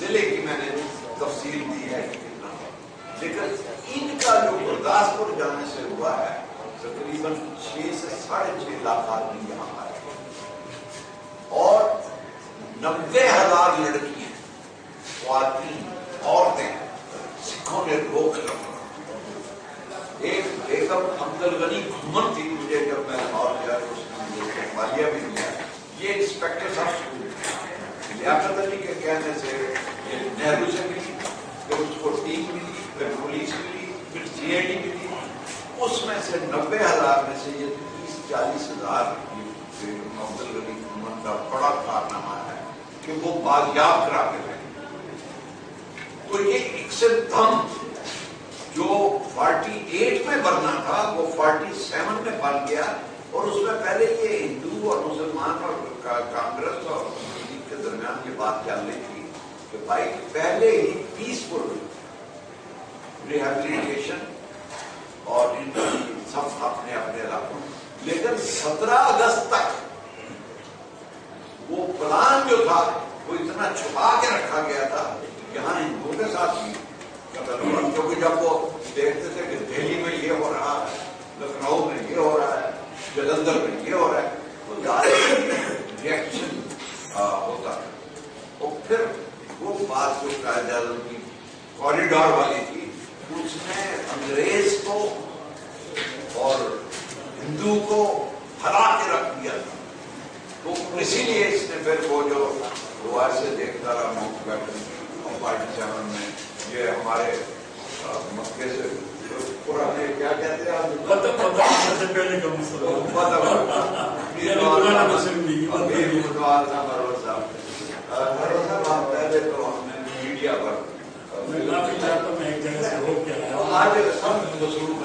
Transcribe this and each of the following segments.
ضلع کی میں نے تفصیل دی ہے کتنا، لیکن ان کا جو گرداسپور جانے سے ہوا ہے تقریباً 6 سے 6.5 لاکھ آدمی یہاں آئے اور 90,000 لڑکیاں، خواتین، عورتیں سکھوں نے روک رکھا۔ ایک بیگم عبدالغنی گھمن تھی، مجھے جب میں لاہور گیا تو اس نے مجھے اقبالیہ بھی دیا، یہ انسپیکٹر صاحب اسکول لیاقت علی کے کہنے سے یہ نہرو سے ملی، پھر اس کو ٹیم ملی، پھر پولیس ملی، پھر سی آئی ڈی ملی، اس میں سے 90,000 میں سے یہ 30-40,000 بیگم عبدالغنی گھمن کا بڑا کارنامہ ہے کہ وہ بازیاب کرا کے رہے۔ تو یہ ایک سے دم جو 48 میں بننا تھا وہ 47 میں بن گیا، اور اس میں پہلے یہ ہندو اور مسلمان اور کانگریس اور مسلم لیگ کے درمیان یہ بات چل رہی تھی کہ بھائی پہلے ہی پیسفل ریہیبلیٹیشن اور ان کا سب اپنے اپنے علاقوں، لیکن 17 اگست تک وہ پلان جو تھا وہ اتنا چھپا کے رکھا گیا تھا، یہاں ہندوؤں کے ساتھ بھی قتل ہوا، کیونکہ جب وہ دیکھتے تھے کہ دہلی میں یہ ہو رہا ہے، لکھنؤ میں یہ ہو رہا ہے، جلندھر میں یہ ہو رہا ہے، تو ریئیکشن ہوتا ہے۔ اور پھر وہ بات جو قائد اعظم کی کوریڈور والی تھی، اس نے انگریز کو اور ہندو کو ہرا کے رکھ دیا تھا، تو اسی لیے اس نے پھر وہ جو دعا سے دیکھتا رہا ماؤنٹ بیٹن اور 47 میں یہ ہمارے مکے سے پرانے کیا کہتے ہیں سے پہلے کا پہلے تو ہم نے میڈیا پر آج سب مصروف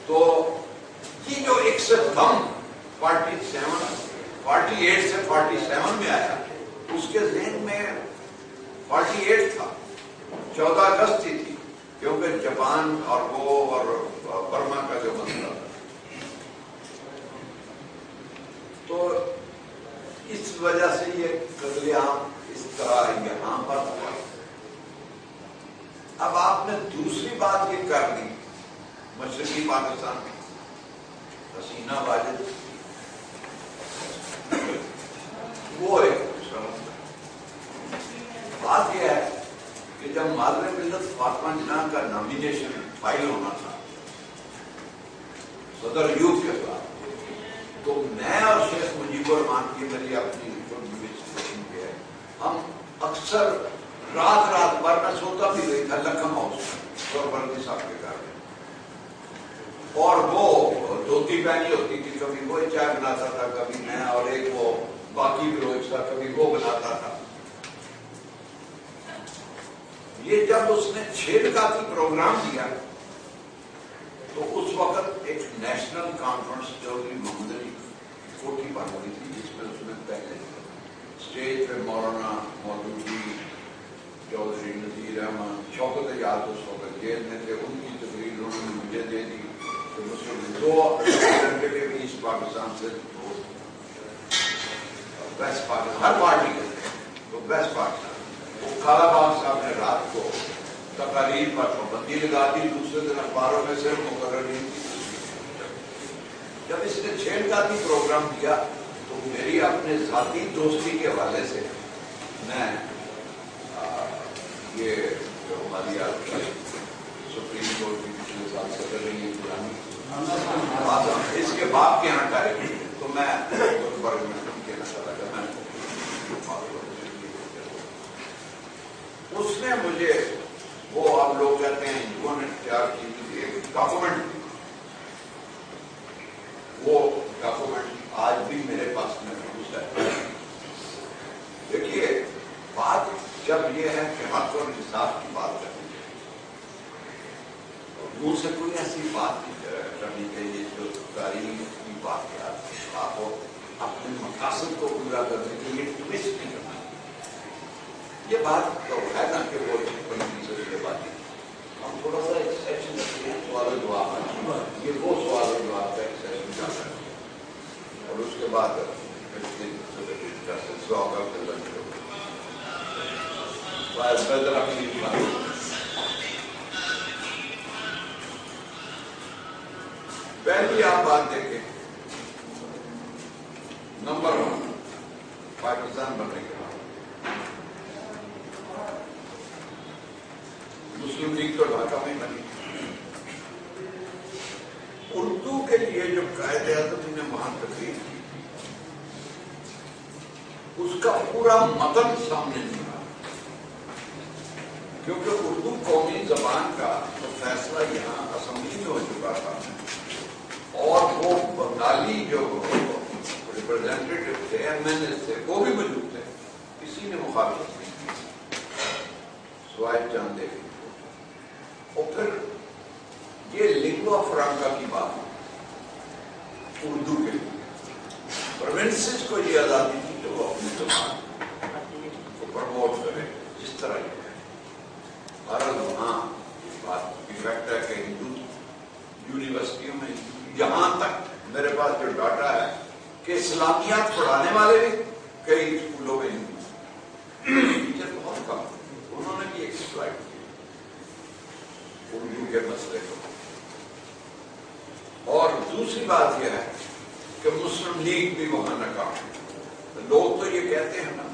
تو یہ جو ایک سے دم 48 سے 47 میں آیا، اس کے ذہن میں 48 تھا، 14 اگست ہی تھی، کیونکہ جاپان اور وہ اور برما کا جو مسئلہ تھا، تو اس وجہ سے یہ قتل عام اس طرح یہاں پر ہوا۔ اب آپ نے دوسری بات یہ کر دی، مشرقی پاکستان میں حسینہ واجد وہ ایک بات یہ ہے کہ جب مادر ملت فاطمہ جناح کا نامینیشن فائل ہونا تھا صدر ایوب کے ساتھ، تو میں اور شیخ مجیب الرحمان کی میری اپنی ہے، ہم اکثر رات بھر میں سوتا بھی نہیں تھا لکھم ہاؤس اور بردی صاحب کے گھر میں، اور وہ دھوتی پہنی ہوتی تھی، کبھی وہ چائے بناتا تھا، کبھی میں، اور ایک وہ باقی بلوچ تھا، کبھی وہ بناتا تھا۔ یہ جب اس نے 6 کا پروگرام دیا تو اس وقت ایک نیشنل کانفرنس چودھری محمد علی کوٹھی بن رہی تھی، جس میں اس میں پہلے اسٹیج پہ مولانا مودودی، چودھری نذیر احمد، شوکت اجاز اس وقت جیل میں تھے، ان کی تقریر انہوں نے مجھے دے دی، دو ریپرزینٹیٹیو ایسٹ پاکستان سے، ویسٹ پاکستان، ہر پارٹی کے تھے، تو ویسٹ پاکستان، وہ کالا باغ صاحب نے رات کو تقاریر پر پابندی لگا دی، دوسرے دن اخباروں میں صرف مقررین کی تصویر۔ جب اس نے 6 کا پروگرام دیا تو میری اپنے ذاتی دوستی کے حوالے سے میں یہ جو ہماری سپریم کورٹ کی پچھلے سال صدر رہی ہے پرانی، اس کے باپ کے یہاں ڈائریکٹ، تو میں کہنا چاہتا کہ میں اس نے مجھے وہ آپ لوگ کہتے ہیں ہندوؤں نے تیار کی تھی ایک ڈاکومنٹ، وہ ڈاکومنٹ آج بھی میرے پاس محفوظ ہے۔ دیکھیے بات جب یہ ہے کہ حق اور انصاف کی بات کرنی چاہیے، منہ سے کوئی ایسی بات نہیں کرنی چاہیے جو تاریخ کی واقعات آپ کو اپنے مقاصد کو پورا کرنے کے لیے ٹویسٹ نہیں کرنا۔ یہ بات تو ہے نا کہ وہ سے بات ہم تھوڑا سا ایک سیکشن رکھتے ہیں سوال و جواب یہ وہ سوال و جواب کا ایک سیشن جاتا ہے اور اس کے بعد پہلی آپ بات دیکھیں نمبر 1 پاکستان بننے کے بعد مسلم لیگ تو ڈھاکہ میں بنی. اردو کے لیے جو قائد اعظم نے وہاں تقریر کی اس کا پورا متن سامنے نہیں آیا کیونکہ اردو قومی زبان کا تو فیصلہ یہاں اسمبلی میں ہو چکا تھا اور وہ بنگالی جو ریپرزینٹیٹو تھے ایم این اے تھے وہ بھی موجود تھے, کسی نے مخالفت نہیں کی سوائے چند دیکھ. اور پھر یہ لنگوا فرانکا کی بات اردو کے لیے پروونسز کو یہ آزادی تھی کہ وہ اپنی زبان کو پروموٹ کرے جس طرح یہ ہے. بھارت وہاں بات ایفیکٹ ہے کہ ہندو یونیورسٹیوں میں یہاں تک میرے پاس جو ڈاٹا ہے کہ اسلامیات پڑھانے والے بھی کئی اسکولوں میں ہندو ٹیچر بہت کم, انہوں نے بھی ایکسپلائٹ کیا اردو کے مسئلے کو. اور دوسری بات یہ ہے کہ مسلم لیگ بھی وہاں ناکام ہے. لوگ تو یہ کہتے ہیں نا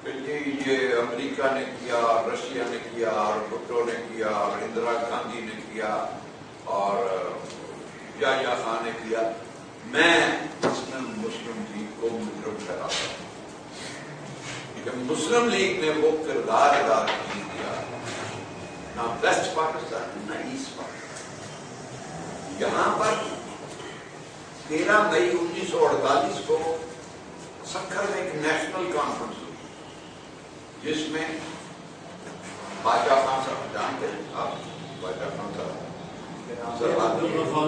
کہ یہ امریکہ نے کیا, رشیا نے کیا, اور بھٹو نے کیا, اور اندرا گاندھی نے کیا, اور یحییٰ خان نے کیا. میں اس میں مسلم لیگ کو مجرم ٹھہراتا ہوں کہ مسلم لیگ نے وہ کردار ادا نہیں کیا نہ ویسٹ پاکستان نہ ایسٹ پاکستان. یہاں پر 13 مئی 1948 کو سکھر میں ایک نیشنل کانفرنس ہوئی جس میں باجا خان صاحب جانتے ہیں آپ, باجا خان صاحب عبد الغفار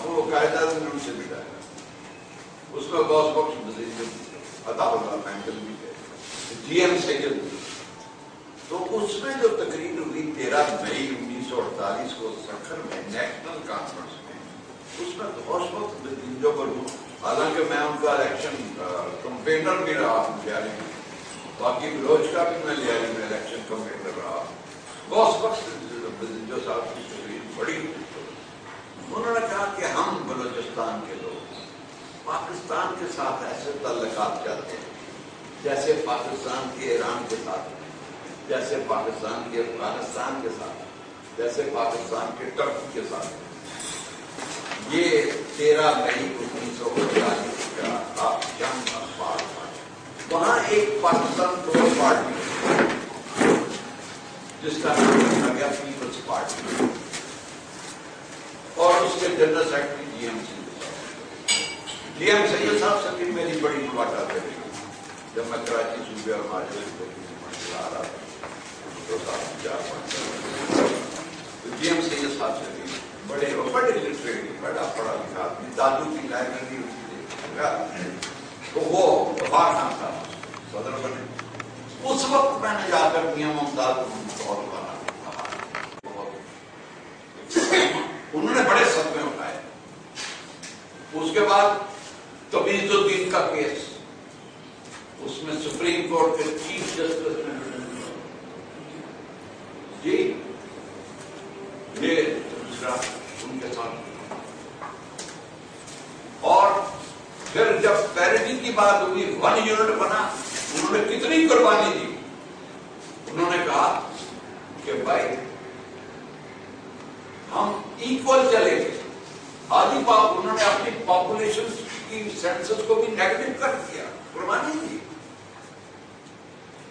وہ قائد اعظم نے ان سے ملا ہے. اس میں غوث بخش عطا اللہ مینکل بھی تھے, جی ایم سید بھی. تو اس میں جو تقریر ہوئی 13 مئی 1948 کو سکھر میں نیشنل کانفرنس میں, اس میں غوث بخش جو بلو, حالانکہ میں ان کا الیکشن کمپینر بھی رہا ہوں لہری میں, باقی بلوچ کا بھی میں لہری میں الیکشن کمپینر رہا. غوث بخش جو صاحب کی تقریر بڑی, انہوں نے کہا کہ ہم بلوچستان کے لوگ پاکستان کے ساتھ ایسے تعلقات چاہتے ہیں جیسے پاکستان کے ایران کے ساتھ, جیسے پاکستان کے افغانستان کے ساتھ, جیسے پاکستان کے ترکی کے ساتھ. یہ 13 مئی 1948 کا آپ جنگ اخبار تھا. وہاں ایک پاکستان کو پارٹی جس کا نام رکھا گیا پیپلز پارٹی, اور اس کے جنرل سیکرٹری جی ایم سید صاحب سے بھی میری بڑی ملاقات رہی جب میں کراچی صوبے اور ماجد کو آ رہا تھا 2 سال 4-5 سال. جی ایم سید صاحب سے بھی بڑے لٹریٹ, بڑا پڑھا لکھا آدمی, دادو کی لائبریری ہوتی تھی. تو وہ غفار خان صاحب صدر بنے. اس وقت میں نے جا کر میاں ممتاز بہت بنا, انہوں نے بڑے صدمے اٹھائے. اس کے بعد تمیز الدین کا کیس, اس میں سپریم کورٹ کے چیف جسٹس جی یہ دوسرا ان کے ساتھ. اور پھر جب پیرٹی کی بات ہوئی 1 یونٹ بنا, انہوں نے کتنی قربانی دی. انہوں نے کہا کہ بھائی ہم ایکول چلے گئے. آدھی بات انہوں نے اپنی پاپولیشن کی سینسس کو بھی نیگیٹو کر دیا, قربانی دی.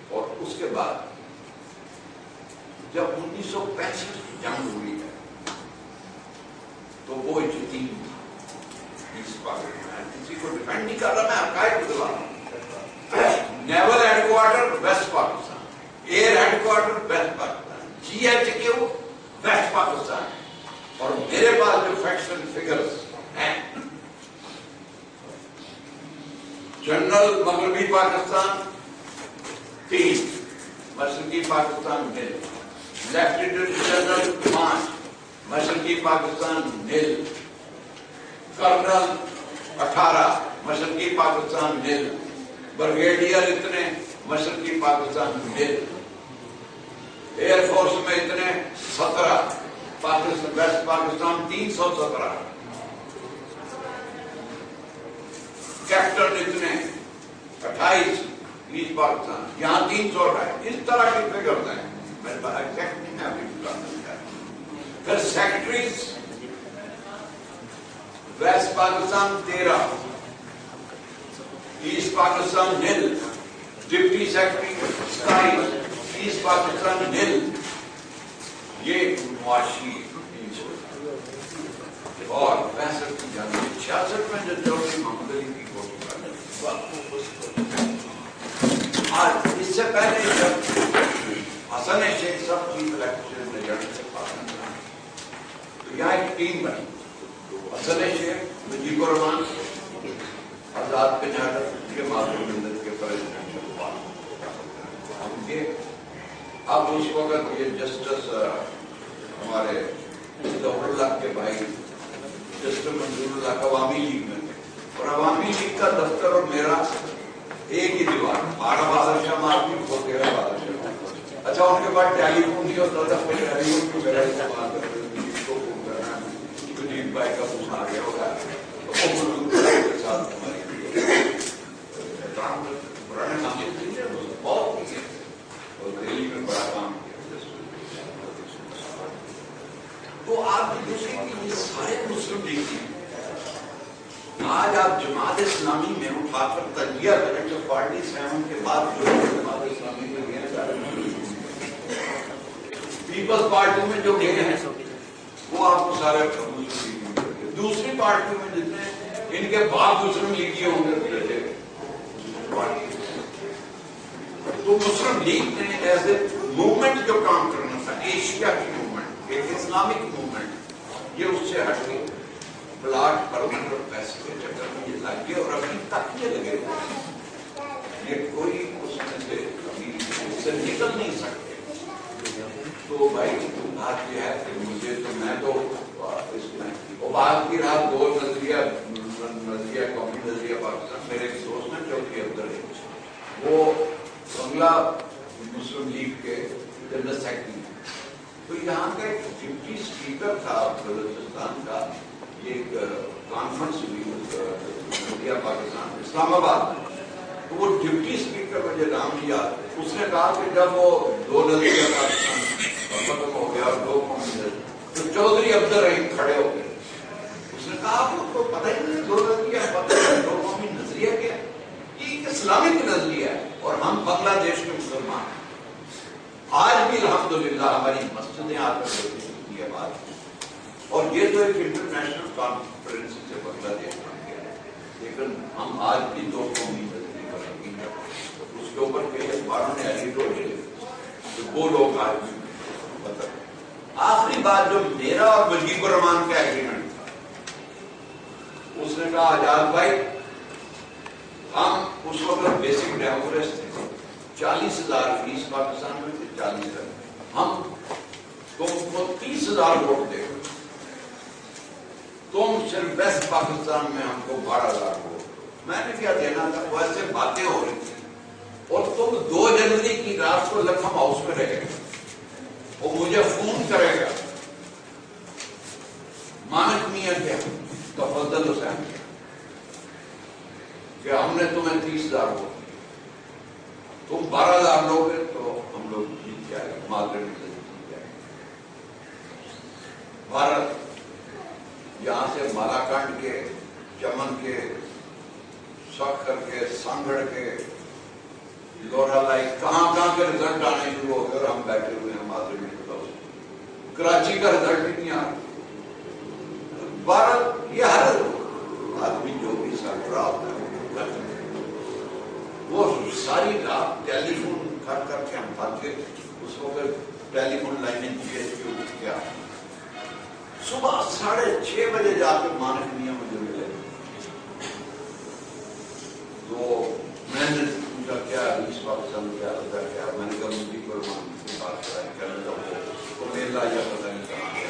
اور اس کے بعد جب 1965 کی جنگ ہوئی ہے تو وہ جتی ایسٹ پاکستان, کسی کو ڈیفینڈ نہیں کر رہا, میں حقائق بتلا رہا ہوں. Naval headquarter west Pakistan, air headquarter west Pakistan, G H Q west Pakistan. اور میرے پاس جو فیکٹس اینڈ فگرز ہیں, جنرل مغربی پاکستان 3, میں مشرقی پاکستان نل، لیفٹیننٹ جنرل 5 مشرقی پاکستان نل، کرنل 18 مشرقی پاکستان نل، بریگیڈیئر اتنے مشرقی پاکستان نل، ایئر فورس میں اتنے 17 ویسٹ پاکستان 317، کیپٹن اتنے 28 ایسٹ پاکستان، یہاں 300 ہے، اس طرح کی فگر ہیں، میرے پاس ایگزیکٹ نہیں ہے ابھی بتانا۔ پھر secretaries west Pakistan 13، east Pakistan nil, deputy secretary 27، east Pakistan nil, یہ معاشی اور 65 کی جانب 66 میں جو جوڑی محمد علی کی کوشش کرنے، آج اس سے پہلے جب حسن شیخ صاحب کی الیکشن میں جانے سے پاکستان تو یہاں ایک ٹیم بنی، حسن شیخ، مجیب الرحمان، آزاد پنجاب کے معصوم ملت کے پریزیڈنٹ اب اس وقت یہ جسٹس ہمارے ظہور اللہ کے بھائی جسٹس منظور اللہ عوامی لیگ میں تھے، اور عوامی لیگ کا دفتر اور میرا ایک ہی دیوار، 12 بادشاہ مارکیٹ کو 13 بادشاہ۔ اچھا ان کے بعد ٹیلی فون نہیں ہوتا تھا، کوئی ٹیلی فون کو میرا استعمال کرتے تھے، کو فون کرنا مجیب بھائی کا فون آ گیا ہوگا تو کے ساتھ ہماری پرانے نام بہت کیے اور دہلی میں بڑا کام کیا۔ تو آپ دیکھیں کہ یہ سارے مسلم لیگ کی آج آپ جماعت اسلامی میں اٹھا کر تجزیہ کریں جو 47 کے بعد جو جماعت اسلامی میں گئے ہیں، پیپلز پارٹی میں جو گئے ہیں وہ آپ کو سارے مسلم لیگ، دوسری پارٹیوں میں جتنے ان کے بعد مسلم لیگی ہوں گے تو مسلم لیگ نے ایز اے موومنٹ جو کام کرنا تھا، ایشیا کی موومنٹ، ایک اسلامک موومنٹ، یہ اس سے ہٹ کے پلاٹ پرمنٹ اور پیسے کے چکر میں یہ لگ گئے اور ابھی تک یہ لگے ہوئے، یہ کوئی اس میں سے ابھی اس سے نکل نہیں سکتے۔ تو بھائی بات یہ ہے کہ مجھے تو میں تو اس میں وہ بات کی رات دو نظریہ قومی نظریہ پاکستان، میرے ایک دوست میں چودھری افضل ہے، وہ بنگلہ مسلم لیگ کے جنرل سیکرٹری، تو یہاں کا ایک ڈپٹی اسپیکر تھا بلوچستان کا، یہ ایک کانفرنس ہوئی پاکستان اسلام آباد میں، تو وہ ڈپٹی اسپیکر مجھے نام لیا، اس نے کہا کہ جب وہ 2 نظریہ پاکستان ختم ہو گیا اور 2 قومی تو چودھری افضل رحیم کھڑے ہو گئے، اس نے کہا آپ کو پتہ ہی نہیں 2 نظریہ، پتہ نہیں 2 قومی نظریہ کیا، یہ ایک اسلامک نظریہ ہے اور ہم بنگلہ دیش کے مسلمان ہیں۔ آج بھی الحمدللہ ہماری مسجدیں آ کر ہوتی ہے بات، اور یہ تو ایک انٹرنیشنل کانفرنس سے بنگلہ دیش بن گیا، لیکن ہم آج بھی 2 قومی نظریے پر یقین رکھتے ہیں، اس کے اوپر کئی اخباروں نے ایڈیٹ ہو گئے تو وہ لوگ آج بھی بتا۔ آخری بات جو میرا اور مجیب الرحمان کا ایگریمنٹ تھا، اس نے کہا آزاد بھائی ہم اس وقت بیسک ڈیموکریسی تھے، 40,000 ایسٹ پاکستان میں تھے، 40,000 ہم تم کو 30,000 ووٹ دے، تم صرف ویسٹ پاکستان میں ہم کو 12,000 ووٹ، میں نے کیا دینا تھا، ویسے باتیں ہو رہی تھی، اور تم 2 جنوری کی رات کو لکھم ہاؤس میں رہے گا، وہ مجھے فون کرے گا، مانک میاں کیا تفضل حسین کہ ہم نے تمہیں 30,000 ووٹ دیے، تم 12,000 لوگ ہیں تو ہم لوگ جیت جائے گا، مادری سے جیت جائے گا۔ بھارت یہاں سے مالاکنڈ کے، چمن کے، سکھر کے، سنگڑ کے، لورا لائی، کہاں کہاں کے رزلٹ آنے شروع ہو گئے اور ہم بیٹھے ہوئے ہیں مادری میں، کراچی کا رزلٹ بھی نہیں آ رہا۔ بھارت یہ ہر آدمی جو بھی سربراہ ہوتا ہے وہ ساری رات ٹیلی فون کر کر کے ہم تھک گئے، اس وقت ٹیلی فون لائنیں کیا، صبح 6:30 بجے جا کے مانک میاں مجھے ملے، تو میں نے پوچھا کیا اس پاکستان کیا ہوتا ہے، کیا میں نے کہا مجھے ضلع یا پتہ نہیں کہاں گیا.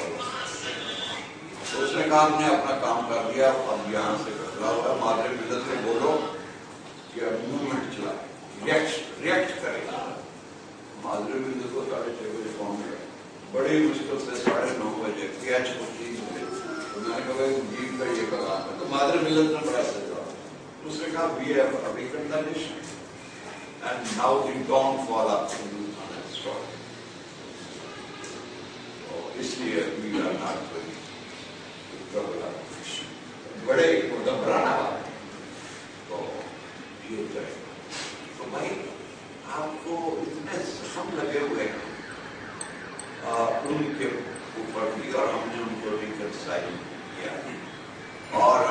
تو اس نے کہا ہم نے اپنا کام کر دیا، اب یہاں سے کچرا ہوگا. مادر ملت سے بولو کہ موومنٹ چلائے، ریئیکٹ کرے. مادر ملت کو 6:30 بجے فون کیا، بڑی مشکل سے 9:30 بجے کیچ کو چیز ہوئی. تو میں نے کہا جیت کا یہ کلام ہے. تو مادر ملت نے بڑا سجا. اس نے کہا we have awakened the nation and now the downfall of Hindustan has started. اس لیے we are not going to trouble our nation. بڑے مدبرانہ بات ہے. تو یہ کرے. تو بھائی آپ کو اتنے زخم لگے ہوئے ہیں ان کے اوپر بھی، اور ہم نے ان کو ریکنسائل کیا، اور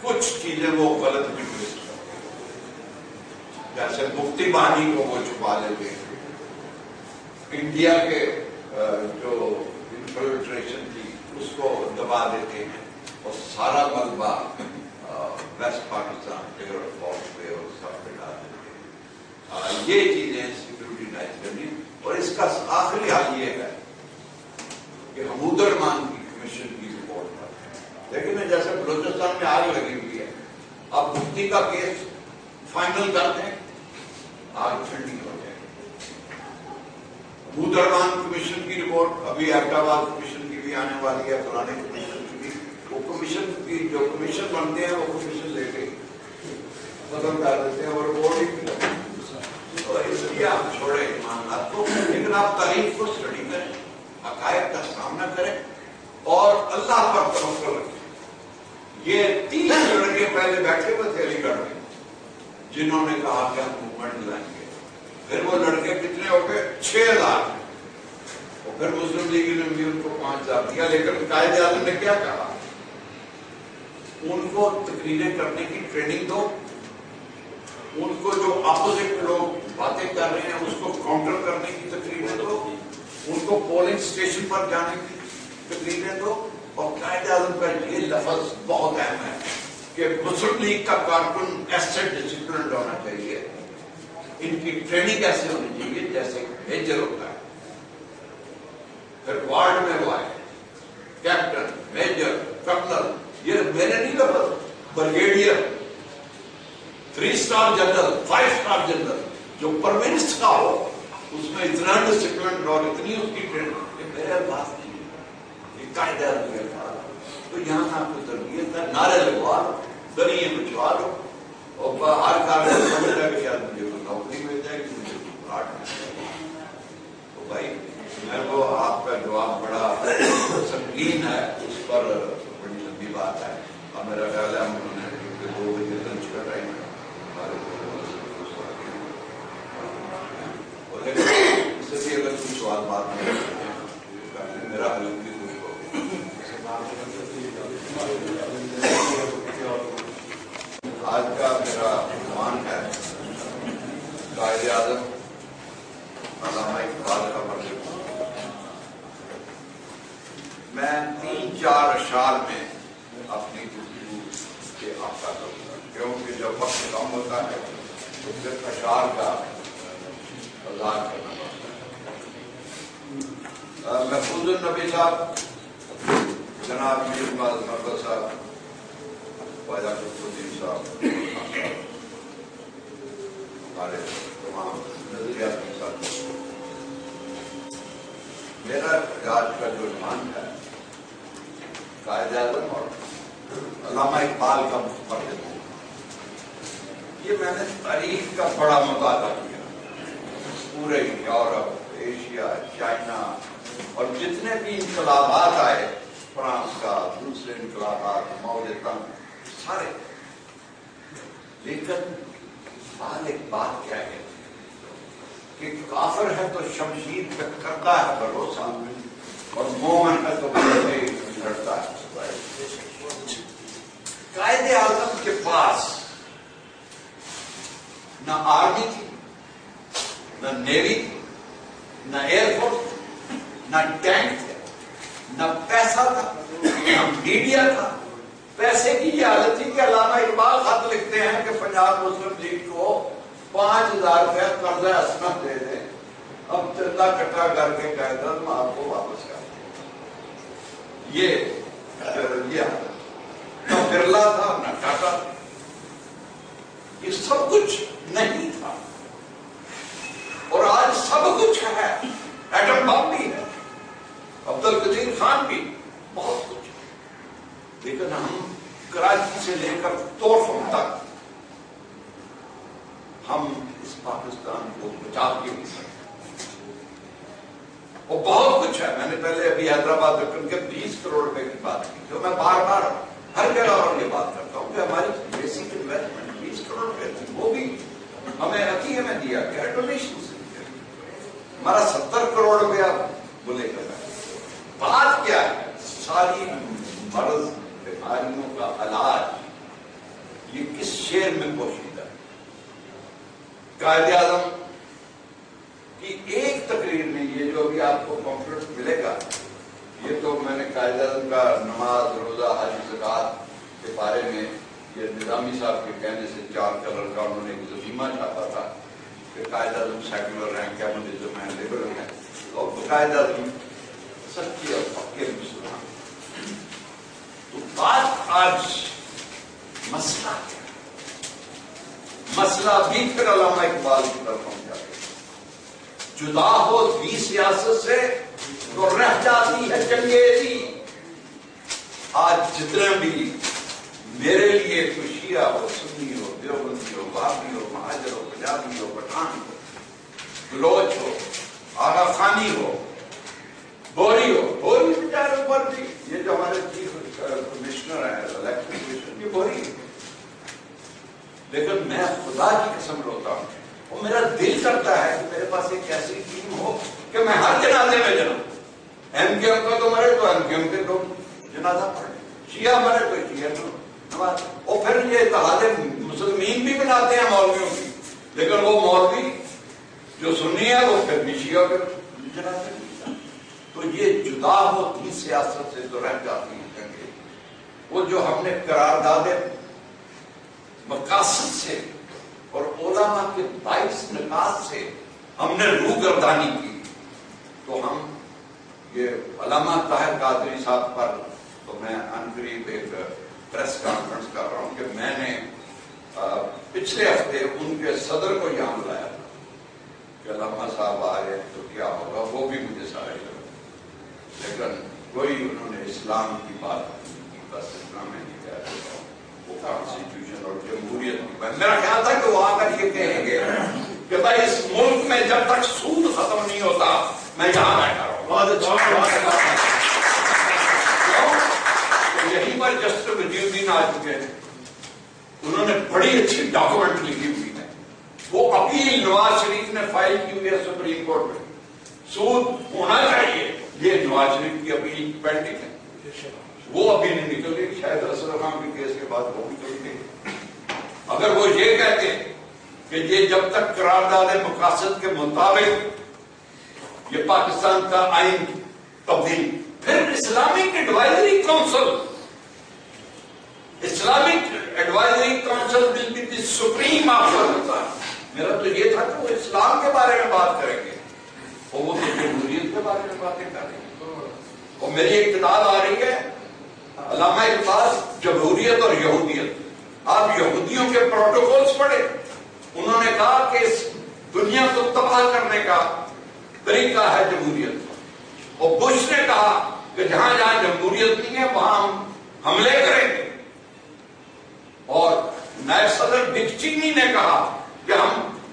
کچھ چیزیں وہ غلط بھی ٹویسٹ کرتے ہیں. جیسے مفتی بانی کو وہ چھپا لیتے ہیں، انڈیا کے جو انفلٹریشن تھی اس کو دبا دیتے ہیں، اور سارا ملبہ ویسٹ پاکستان پہ اور فوج پہ اور سب پہ ڈال دیتے ہیں. یہ چیزیں سیکورٹی کرنی. اور اس کا آخری حل یہ ہے کہ حمود الرحمان کی کمیشن کی رپورٹ پر، لیکن جیسے بلوچستان میں آگ لگی ہوئی ہے، اب مفتی کا کیس فائنل کر دیں، آگ ٹھنڈی ہو جائے. حمود الرحمان کمیشن کی رپورٹ ابھی ایبٹ آباد کمیشن کی بھی آنے والی ہے، فلانے کمیشن کی بھی. وہ کمیشن کی جو کمیشن بنتے ہیں وہ کمیشن لے کے ختم کر دیتے ہیں اور رپورٹ ہی ملتی. تو اس لیے آپ چھوڑیں ایمانات کو، لیکن آپ تاریخ کو اسٹڈی کریں، حقائق کا سامنا کریں اور اللہ پر توکل رکھیں. یہ 30 لڑکے پہلے بیٹھے ہوئے تھے علی گڑھ میں جنہوں نے کہا کہ ہم موومنٹ لائیں گے. پھر وہ لڑکے کتنے ہو گئے؟ 6,000. اور پھر مسلم لیگ نے بھی ان کو 5,000 دیا. لیکن قائد اعظم نے کیا کہا؟ ان کو تقریریں کرنے کی ٹریننگ دو، ان کو جو اپوزٹ لوگ باتیں کر رہے ہیں اس کو کاؤنٹر کرنے کی تقریریں دو، ان کو پولنگ اسٹیشن پر جانے کی تقریریں دو. اور قائد اعظم کا یہ لفظ بہت اہم ہے کہ مسلم لیگ کا کارکن ایسے ڈسپلنڈ ہونا چاہیے، ان کی ٹریننگ ایسے ہونی چاہیے جیسے میجر ہوتا ہے. پھر وارڈ میں وہ آئے کیپٹن، میجر، کرنل. یہ میرے نہیں لفظ، brigadier, 3 star general, 5 star general. جو پرمنسٹ کا ہو اس میں اتنا ڈسپلنڈ اور اتنی اس کی ٹریننگ، یہ میرے الفاظ نہیں ہے، یہ قائد اعظم کے الفاظ. تو یہاں آپ کو تربیت ہے، نعرے لگوا لو، دریے بچوا لو، اور ہر کام میں سمجھتا کہ شاید مجھے کوئی نوکری مل جائے گی، مجھے کوئی پلاٹ مل جائے گی. تو بھائی میرے کو آپ کا جواب بڑا سنگین ہے، اس پر بڑی لمبی بات ہے. اور میرا خیال ہے ہم نے 2 بجے لنچ کا ٹائم ہے، لیکن اس سے بھی اگر کوئی سوال بات نہیں کرتے ہیں میرا حل بھی کوئی ہو. آج کا میرا عنوان ہے قائد اعظم علامہ اقبال کا مرحوم. میں 3-4 اشعار میں اپنی گفتگو کے آغاز کروں گا، کیونکہ جب وقت کم ہوتا ہے تو پھر اشعار کا اظہار کرنا پڑتا ہے. محفوظ النبی صاحب، جناب میر باز مربت صاحب، خواجہ قطب الدین صاحب، ہمارے تمام نظریات کے ساتھ میرا آج کا جو عنوان ہے قائد اعظم اور علامہ اقبال کا مستقبل. یہ میں نے تاریخ کا بڑا مطالعہ کیا، پورے یورپ، ایشیا، چائنا، اور جتنے بھی انقلابات آئے، فرانس کا، دوسرے انقلابات، ماؤ سارے. لیکن ایک بات کیا ہے کہ کافر ہے تو شمشیر پہ کرتا ہے بھروسہ، اور مومن ہے تو لڑتا ہے. قائد اعظم کے پاس نہ آرمی تھی، نہ نیوی تھی، نہ ایئر فورس، نہ ٹینک تھے، نہ پیسہ تھا، نہ میڈیا تھا. پیسے کی یہ حالت تھی کہ علامہ اقبال خط لکھتے ہیں کہ پنجاب مسلم لیگ کو 5,000 روپے قرضہ عصمت دے دیں، اب چندہ اکٹھا کر کے قائد اعظم آپ کو واپس کر. یہ نہ برلا تھا نہ ٹاٹا، یہ سب کچھ نہیں تھا، اور آج سب کچھ ہے، ایٹم بم بھی ہے، عبدالقدیر خان بھی، بہت کچھ ہے، لیکن ہم کراچی سے لے کر تورفم تک ہم اس پاکستان کو بچا کے نہیں سکتے، وہ بہت کچھ ہے۔ میں نے پہلے ابھی حیدرآباد رکن کے 20 کروڑ روپے کی بات کی، جو میں بار بار ہر جگہ اور یہ بات کرتا ہوں کہ ہماری بیسک انویسٹمنٹ 20 کروڑ روپے تھی، وہ بھی ہمیں عطیہ میں دیا گیا، ڈونیشن سے دیا گیا، ہمارا 70 کروڑ روپیہ بولے گا۔ بات کیا ہے؟ ساری مرض بیماریوں کا علاج یہ کس شعر میں پوشیدہ ہے؟ قائد اعظم کی ایک تقریر میں، یہ جو ابھی آپ کو پمفلٹ ملے گا، یہ تو میں نے قائد اعظم کا نماز، روزہ، حج، زکوٰۃ کے بارے میں یہ نظامی صاحب کے کہنے سے 4 کلر کا انہوں نے ایک زمینہ چھاپا تھا کہ قائد اعظم سیکولر ہیں، کمیونزم ہے، لبرل ہے، اور قائد اعظم سچے اور پکے مسلمان۔ تو بات آج مسئلہ کیا ہے؟ مسئلہ بھی پھر علامہ اقبال کی طرف ہم جاتے ہیں، جدا ہو بھی سیاست سے تو رہ جاتی ہے چنگیزی۔ آج جتنے بھی میرے لیے کوئی شیعہ ہو، سنی ہو، دیوبندی ہو، وہابی ہو، مہاجر ہو، پنجابی ہو، پٹھان ہو، بلوچ ہو، آغا خانی ہو، بوری ہو، بوری بیچاروں پر بھی، یہ جو ہمارے چیف کمشنر ہیں الیکشن کمیشن، یہ بوری ہے، لیکن میں خدا کی قسم روتا ہوں، اور میرا دل کرتا ہے کہ میرے پاس ایک ایسی ٹیم ہو کہ میں ہر جنازے میں جنوں، ایم کیو ایم کا تو مرے تو ایم کیو ایم کے لوگ جنازہ پڑھیں، شیعہ مرے تو شیعہ نماز، اور پھر یہ اتحاد مسلمین بھی بناتے ہیں مولویوں کی، لیکن وہ مولوی جو سنی ہے وہ پھر بھی شیعہ کے جنازے میں۔ تو یہ جدا ہوتی سیاست سے تو رہ جاتی ہیں کہ وہ جو ہم نے قرارداد مقاصد سے اور علماء کے 22 نکات سے ہم نے روگردانی کی، تو ہم یہ علامہ طاہر قادری صاحب پر تو میں عنقریب ایک پریس کانفرنس کر رہا ہوں کہ میں نے پچھلے ہفتے ان کے صدر کو یہاں بلایا تھا کہ علامہ صاحب آئے تو کیا ہوگا، وہ بھی مجھے سارے لگے، لیکن کوئی انہوں نے اسلام کی بات کی، بس اسلام میں نہیں کہا دیتا ہوں، وہ کانسٹیٹیوشن اور جمہوریت کی بات۔ میرا خیال تھا کہ وہ آ کر یہ کہیں گے کہ بھائی اس ملک میں جب تک سود ختم نہیں ہوتا میں یہاں بیٹھا رہا ہوں۔ یہیں پر جسٹس وجی الدین آ چکے ہیں، انہوں نے بڑی اچھی ڈاکومنٹ لکھی ہوئی ہے، وہ اپیل نواز شریف نے فائل کی ہوئی ہے سپریم کورٹ میں، سود ہونا چاہیے، یہ نواز شریف کی اپیل پینڈنگ ہے، وہ ابھی نہیں نکل گئی، شاید اسد خان کے کیس کے بعد وہ نکل گئی۔ اگر وہ یہ کہتے کہ یہ جب تک قرارداد مقاصد کے مطابق یہ پاکستان کا آئین تبدیل، پھر Islamic advisory council will be the supreme offer. میرا تو یہ تھا کہ وہ اسلام کے بارے میں بات کریں گے، اور وہ جمہوریت کے بارے میں باتیں کر رہے ہیں، اور میری اقتدار آ رہی ہے علامہ اقبال جمہوریت اور یہودیت۔ آپ یہودیوں کے پروٹوکولز پڑھیں، انہوں نے کہا کہ اس دنیا کو تباہ کرنے کا طریقہ ہے جمہوریت، اور بش نے کہا کہ جہاں جہاں جمہوریت نہیں ہے وہاں ہم حملے کریں گے، اور نائب صدر ڈک چینی نے کہا کہ ہم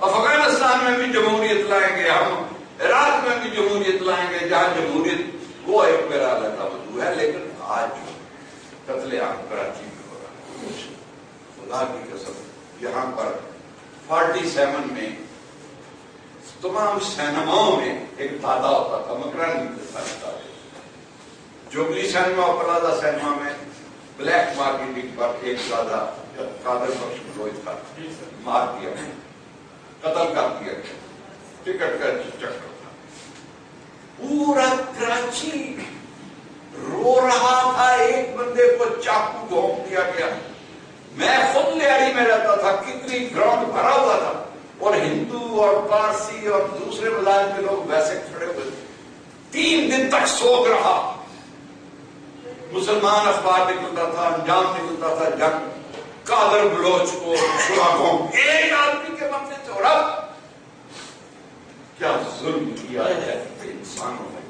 افغانستان میں بھی جمہوریت لائیں گے، ہم عراق میں بھی جمہوریت لائیں گے، جہاں جمہوریت وہ ایک میرا اللہ وضو ہے۔ لیکن آج قتل عام کراچی میں ہو رہا ہے، خدا کی قسم یہاں پر 47 میں تمام سینماؤں میں ایک دادا ہوتا تھا، مکرانی جوبلی سینما اور پلازا سینما میں بلیک مارکیٹنگ پر ایک دادا قادر بخش بلوچ تھا، مار دیا، قتل کر دیا گیا، ٹکٹ کا چکر تھا، پورا کراچی رو رہا تھا، ایک بندے کو چاقو گھونپ دیا گیا، میں خود لیاری میں رہتا تھا، کتنی گراؤنڈ بھرا ہوا تھا، اور ہندو اور پارسی اور دوسرے مذاہب کے لوگ ویسے کھڑے ہوئے، 3 دن تک سوگ رہا، مسلمان اخبار نکلتا تھا، انجام نکلتا تھا جنگ، قادر بلوچ کو سراغوں ایک آدمی کے مرنے سے، اور اب کیا ظلم کیا ہے انسانوں نے،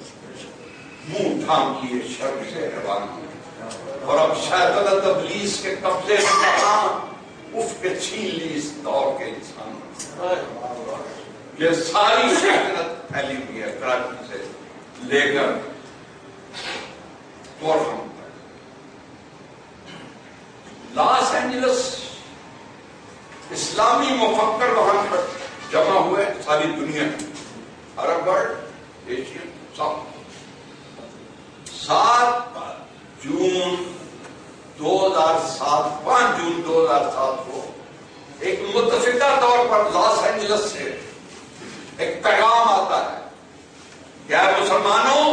منہ تھام کیے شرم سے حیوان کی، اور اب شیطنت ابلیس کے قبضے میں کہاں اف کے چھین لی اس دور کے انسانوں نے۔ یہ ساری شیطنت پھیلی ہوئی ہے کراچی سے لے کر گورہم تک۔ لاس اینجلس اسلامی مفکر وہاں پر جمع ہوئے، ساری دنیا، عرب ورلڈ، ایشین، سب۔ 7 جون 2007 5 جون 2007 کو ایک متفقہ طور پر لاس اینجلس سے ایک پیغام آتا ہے کہ اے مسلمانوں،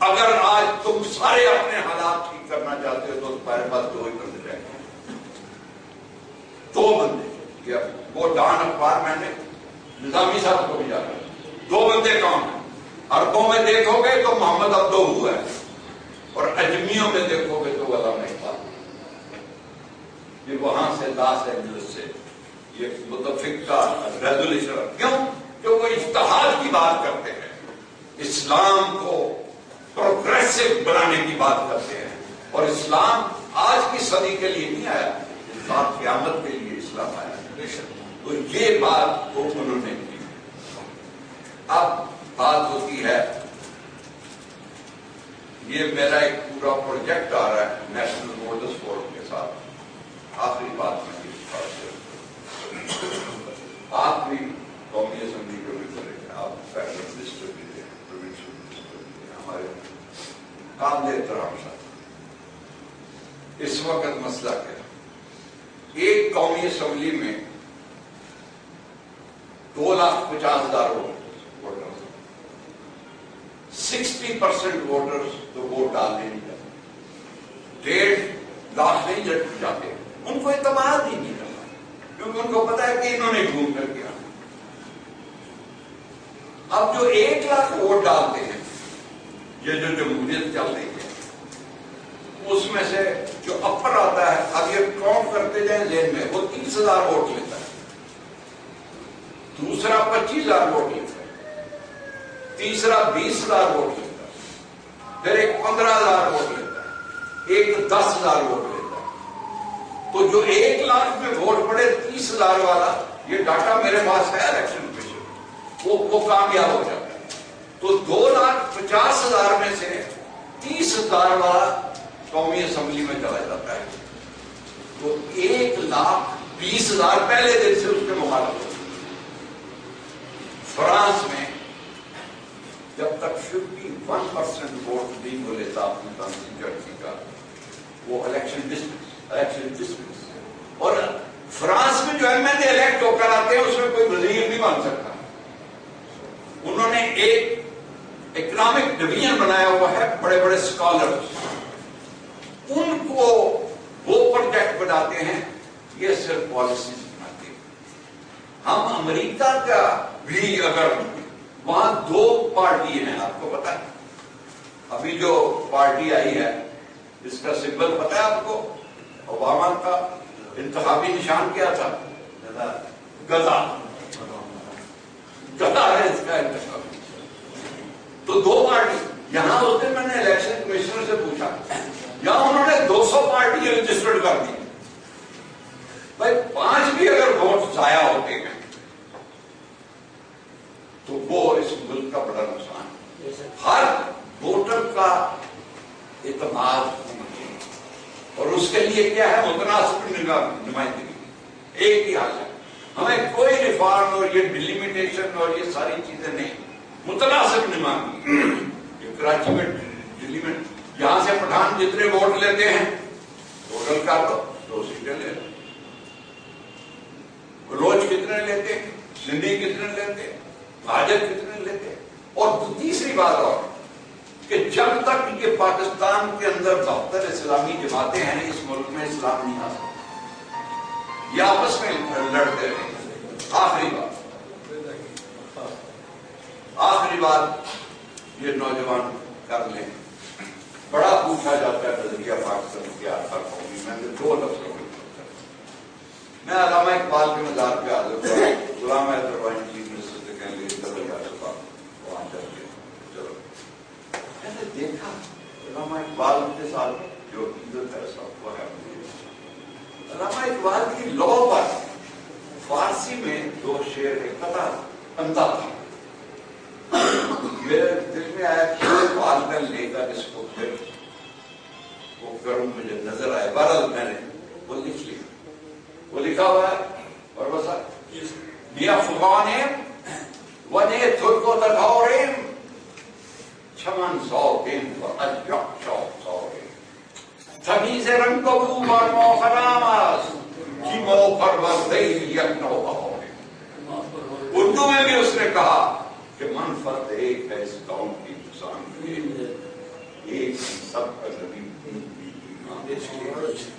اگر آج تم سارے اپنے حالات ٹھیک کرنا چاہتے ہو تو تمہارے پاس 2 ہی بندے رہیں گے، 2 بندے۔ یہ وہ ڈان اخبار میں نے نظامی صاحب کو بھی جا رہا 2 بندے کون ہیں؟ عربوں میں دیکھو گے تو محمد عبدہ ہے، اور اجمیوں میں دیکھو گے تو علامہ اقبال۔ یہ وہاں سے لاس اینجلس سے یہ متفق کا ریزولوشن، کیوں کہ وہ اجتہاد کی بات کرتے ہیں، اسلام کو پروگریسو بنانے کی بات کرتے ہیں، اور اسلام آج کی صدی کے لیے نہیں آیا، اس بات قیامت کے لیے اسلام آیا۔ تو یہ بات وہ انہوں نے کی۔ اب بات ہوتی ہے، یہ میرا ایک پورا پروجیکٹ آ رہا ہے نیشنل بورڈرز فورم کے ساتھ۔ آخری بات میں آپ بھی قومی اسمبلی کو بھی کریں گے، آپ فیڈرل منسٹر بھی ہیں، پروونشل منسٹر بھی ہیں، ہمارے قابل احترام ساتھ۔ اس وقت مسئلہ کیا ہے؟ ایک قومی اسمبلی میں 2,50,000 ووٹر، 60% ووٹرز تو ووٹ ڈالنے نہیں جاتے، 1.5 لاکھ نہیں جاتے، ان کو اعتماد ہی نہیں کرتا، کیونکہ ان کو پتا ہے کہ انہوں نے گھوم کر کے آنا۔ اب جو 1 لاکھ ووٹ ڈالتے ہیں، یہ جو جمہوریت چل رہی ہے، اس میں سے جو اپر آتا ہے، اب یہ کاؤنٹ کرتے جائیں ذہن میں، وہ 30,000 ووٹ لیتا ہے، دوسرا 25,000 ووٹ لیتا ہے، تیسرا 20,000 ووٹ لیتا ہے، پھر ایک 15,000 ووٹ لیتا ہے، ایک 10,000 ووٹ لیتا ہے۔ تو جو 1 لاکھ میں ووٹ پڑے 30,000 والا، یہ ڈاٹا میرے پاس ہے الیکشن کمیشن، وہ کامیاب ہو جاتا ہے۔ تو 2,50,000 میں سے 30,000 والا قومی اسمبلی میں چلا جاتا ہے، تو 1,20,000 پہلے دن سے اس کے مخالف ہوتے ہیں۔ فرانس میں جب تک 51% ووٹ نہیں ہو لیتا اپنی کانسٹیچوئنسی کا، وہ الیکشن ڈسمس، اور فرانس میں جو MLA الیکٹ ہو کر آتے ہیں اس میں کوئی وزیر نہیں بن سکتا۔ انہوں نے ایک اکنامک ڈویژن بنایا ہوا ہے، بڑے بڑے اسکالرز، ان کو وہ پروجیکٹ بناتے ہیں، یہ صرف پالیسیز بناتے ہیں۔ ہم امریکہ کا بھی اگر وہاں 2 پارٹی ہیں، آپ کو پتا ہے، ابھی جو پارٹی آئی ہے اس کا سمبل پتا ہے آپ کو؟ اوباما کا انتخابی نشان کیا تھا؟ گدا، گدا ہے اس کا انتخابی نشان۔ تو 2 پارٹی یہاں ہوتے، میں نے الیکشن کمشنر سے پوچھا، یہاں انہوں نے 200 پارٹی رجسٹرڈ کر دی، بھائی 5 بھی اگر ووٹ ضائع ہوتے ہیں تو وہ اس ملک کا بڑا نقصان ہے۔ ہر ووٹر کا اعتماد ہونا چاہیے، اور اس کے لیے کیا ہے؟ متناسب نمائندگی، ایک ہی حال ہے، ہمیں کوئی ریفارم اور یہ ڈیلیمیٹیشن اور یہ ساری چیزیں نہیں، متناسب نمائندگی۔ یہ کراچی میں دلی میں یہاں سے پٹھان جتنے ووٹ لیتے ہیں ٹوٹل کر لو، 2 سیٹیں لے لو، بلوچ کتنے لیتے ہیں، سندھی کتنے لیتے ہیں، بھاجر کتنے لیتے ہیں۔ اور تیسری بات اور کہ جب تک یہ پاکستان کے اندر 72 اسلامی جماعتیں ہیں، اس ملک میں اسلام نہیں آ سکتا، یہ آپس میں لڑتے رہیں۔ آخری بات یہ نوجوان کر لیں، بڑا پوچھا جاتا ہے نظریہ پاکستان کی آتا قومی میں نے 2 لفظوں میں میں علامہ اقبال کے مزار پہ حاضر ہوا غلام حیدر وائن چیف منسٹر سے کہنے لگے چلو جا سکا وہاں چل کے چلو میں نے دیکھا علامہ اقبال کے ساتھ جو عقیدت ہے سب کو ہے علامہ اقبال کی لو پر فارسی میں 2 شعر ایک قطع اندھا تھا میرے دل میں آیا کہ والدین لے کر اس کو پھر وہ کروں مجھے نظر آئے بہرحال میں نے وہ لکھ لیا وہ لکھا ہوا ہے اور بس بیا فغانیم ونے ترکو تدھوریم چمن سوگیم و اجیق شوق سوریم تمیز رنگ و بو بر موخرام است کی مو پروردهی یک نو بهاریم اردو میں بھی اس نے کہا کہ منفرد ایک ہے اس قوم کی نقصان کے ایک سب کا نبی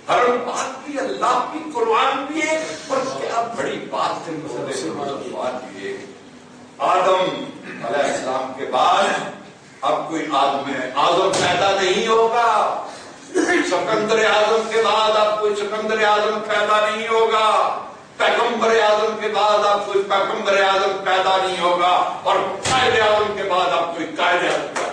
ہر بات بھی اللہ کی قرآن بھی ہے اور کیا بڑی بات ہے بھی ہے آدم علیہ السلام کے بعد اب کوئی آدم اعظم پیدا نہیں ہوگا سکندر اعظم کے بعد اب کوئی سکندر اعظم پیدا نہیں ہوگا پیغمبر اعظم کے بعد اب کوئی پیغمبر اعظم پیدا نہیں ہوگا اور قائد اعظم کے بعد اب کوئی قائد اعظم